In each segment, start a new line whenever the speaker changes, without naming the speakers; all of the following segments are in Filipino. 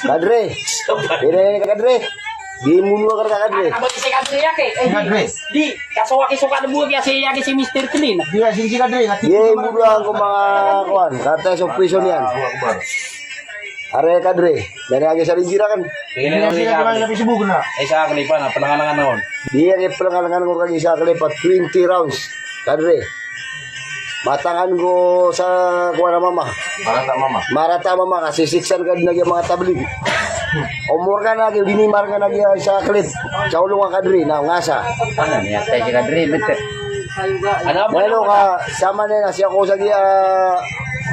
Kadre. Ini kadre. Di mulu ka kadre.
Abot si kadre ya ke. Di kaso wa suka debu ya si Mister Clean.
Dia sini kadre.
Ye mulu ang mga kuan. Kata sa prison yan. Are kadre. Dari agi sa rinjira kan.
Ini kasi sibuk na.
Sa kalipan na panangan noon.
Dia ang pelangan ko kang isa kalipat 20 rounds. Kadre. Matangan ko sa kuan na mama. Marata mama kasi siksan ka din mga tablig. Umur ka na dinimar ka na sa klit. Sa ulong ka kadre na ngasa.
Ano niya tayo si kadre bete. Ano ba
Ano ka sama na siya ko sa dia.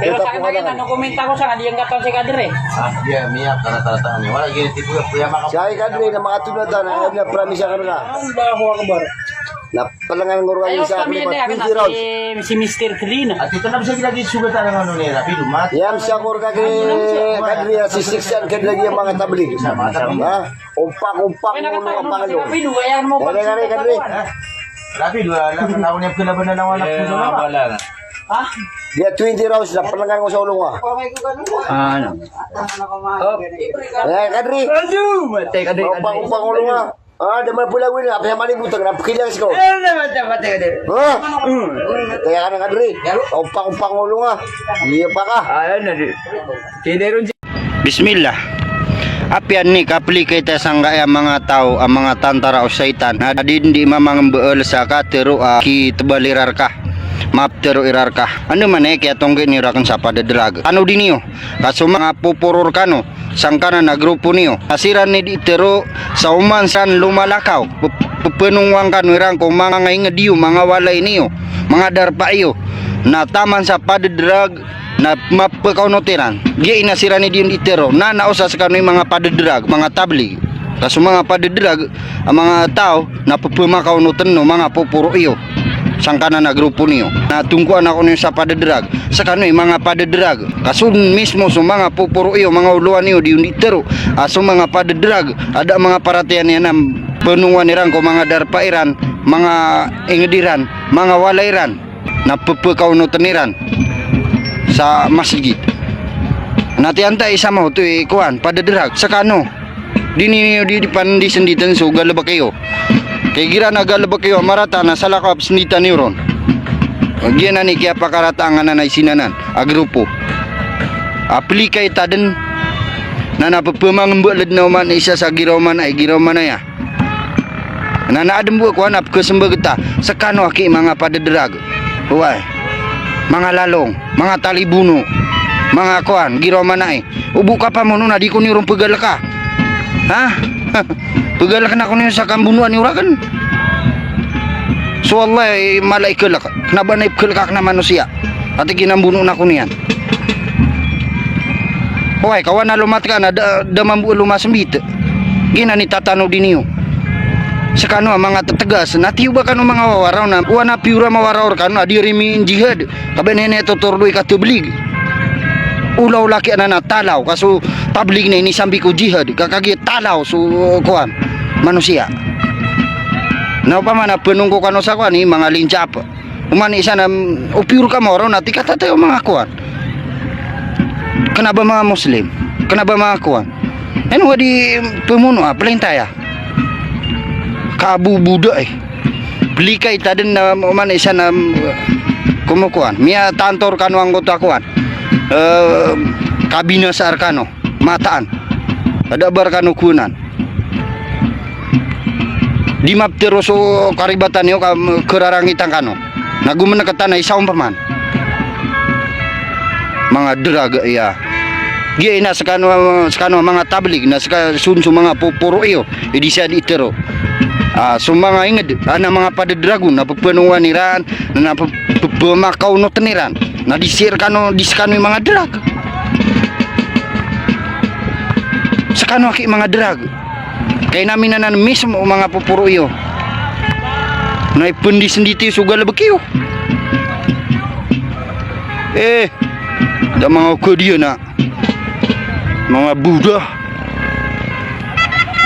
Pero
Kita
sa
po
akin
ka
na komenta ko sa kadiyang gaton si kadre.
Dia miyak tara-tara niya. Wala gini tipo ya maka.
siya ay kadre na mga tulad na na promise ka na.
Ang baho ka bar.
Na palangan ko
Ayaw
sa
kami
kalipat
na
20 rounds.
si Mister Clean.
At ito na bisa lagi sugatan ng ano ni Rapido mat.
Yam siya ko kadre si siksan ka lagi ang mga tablig. Ha? Umpak
Ay
mo
nakatayo
ang
mo kasi
pangalo.
kapido kaya mo pa.
Kadre.
Rapido wala na niya kinaban na wala puso na.
wala na.
Ha?
Dia 20 rounds na palangan ko sa ulong ha.
Ano?
Kadre.
Aduh, matay kadre.
Umpak ulong ha. Ah, daman pula win apa yang mali butang na kilang ko.
Matay kadre.
Ha? Kaya ka na kadre. Umpak ulong ha. Iya pa ka.
Ayan na di. Tineron
Bismillah. Apian ni kapli kita sangga ya mga tao ang mga tantara o syaitan na di mamang beul sa katero ki tebalirar ka map tero irar ka ano man kaya tongge ni rakan sa padadrag ano dinio kaso mga pupuror kano sangkana na grupo niyo asiran ni di tero sa uman san lumalakaw pepenungwang kanu irang ko mga ngadiyo mga walay niyo mga darpa iyo na taman sa padadrag na mapakaunotiran dia inasirani diun itero na nausa sa kanoy mga padadrag mga tabli kaso mga padadrag ang mga tao na pupumakaw no mga pupuro iyo sangkana na grupo niyo na tungkuan ako niyo sa padadrag sa kanoy mga padadrag kaso mismo sa mga pupuro iyo mga uluan niyo diun itero aso mga padadrag ada mga paratian niya na penunguan nirang ko mga darpairan mga ingediran mga walairan na pupukaunotiran sa masjid. Nanti anta isa mo to kuan padadrag sa kano. Dini di pandi senditan so galaba kayo. Kay gira na galaba kayo marata na salakap sendita neuron. Gian ni kaya pakaratangan na isinanan a grupo. Apli kay taden na napapemang mbeled na man isa sa giraw man ay giraw man ya. Na naadem bu kuan ap kesembageta sa kano aki mga padadrag. Huway. Mga lalong, mga talibuno, mga kuan, giraw manay. Ubo ka pa mo na di ko nirong pegal ka. Ha? Pegal ka na ko niyo sa kambunuan ni urakan. So Allah malaikal ka. Kenapa na ikal ka na manusia? Ati kinambuno na ko niyan. Hoy, kawan na lumat ka na damam bu lumasembit. Gina ni tatano diniyo. Sakano mga tetegas natiuba kanu mga wawaraw na wana piura mawaraw kanu adirimi jihad kabenene to tordoy katublig ulaw laki na talaw kaso tablig na ini sambi ko jihad kakagi talaw so kuan manusia na pa man penungko kanu sa kuan ni mga lincap umani sana upiur ka mawaraw na tikata tayo mga kuan kenapa mga muslim kenapa mga kuan eno di pemuno pelintaya kabu budak beli kay taden na man isa na kumukuan mia tantor kanu anggota kuan kabina sa arkano mataan ada barkanu kunan di map teroso karibatan yo kerarang itang kanu nagu menekatan na isa umpaman mga draga ya dia ina sekanu mga tablig na sunsu mga pupuro iyo edisa di itero so mga inged ana mga padadragon na pepenuan niran na pemakaw no teniran na disir kano diskano mga drag sakano aki mga drag kay namin na mismo mga pupuro iyo na ipendi senditi sugal bekiyo da mga kodiyo na mga budah